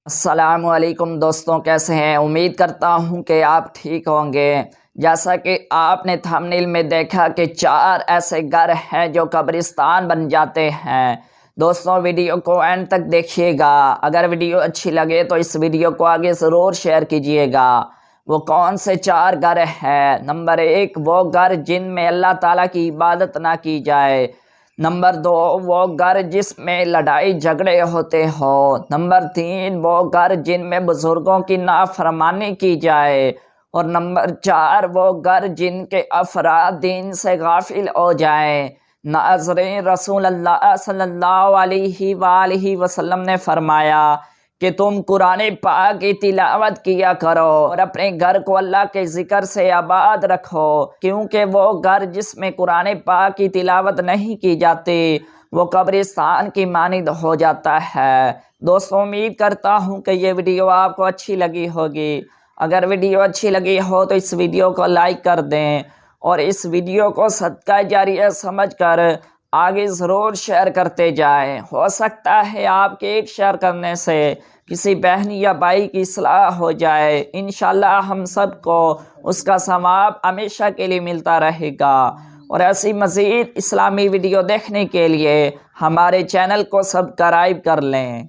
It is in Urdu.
السلام علیکم دوستوں، کیسے ہیں؟ امید کرتا ہوں کہ آپ ٹھیک ہوں گے۔ جیسا کہ آپ نے تھمبنیل میں دیکھا کہ 4 ایسے گھر ہیں جو قبرستان بن جاتے ہیں۔ دوستوں، ویڈیو کو اینڈ تک دیکھیے گا۔ اگر ویڈیو اچھی لگے تو اس ویڈیو کو آگے ضرور شیئر کیجیے گا۔ وہ کون سے 4 گھر ہیں؟ نمبر 1، وہ گھر جن میں اللہ تعالیٰ کی عبادت نہ کی جائے۔ نمبر 2، وہ گھر جس میں لڑائی جھگڑے ہوتے ہوں۔ نمبر 3، وہ گھر جن میں بزرگوں کی نافرمانی کی جائے۔ اور نمبر 4، وہ گھر جن کے افراد دین سے غافل ہو جائیں۔ ناظرین، رسول اللہ صلی اللہ علیہ وآلہ وسلم نے فرمایا کہ تم قرآن پاک کی تلاوت کیا کرو اور اپنے گھر کو اللہ کے ذکر سے آباد رکھو، کیونکہ وہ گھر جس میں قرآن پاک کی تلاوت نہیں کی جاتی وہ قبرستان کی مانند ہو جاتا ہے۔ دوستوں، امید کرتا ہوں کہ یہ ویڈیو آپ کو اچھی لگی ہوگی۔ اگر ویڈیو اچھی لگی ہو تو اس ویڈیو کو لائک کر دیں اور اس ویڈیو کو صدقہ جاریہ سمجھ کر آگے ضرور شیئر کرتے جائیں۔ ہو سکتا ہے آپ کے ایک شیئر کرنے سے کسی بہن یا بھائی کی اصلاح ہو جائے۔ انشاءاللہ ہم سب کو اس کا ثواب ہمیشہ کے لیے ملتا رہے گا۔ اور ایسی مزید اسلامی ویڈیو دیکھنے کے لیے ہمارے چینل کو سبسکرائب کر لیں۔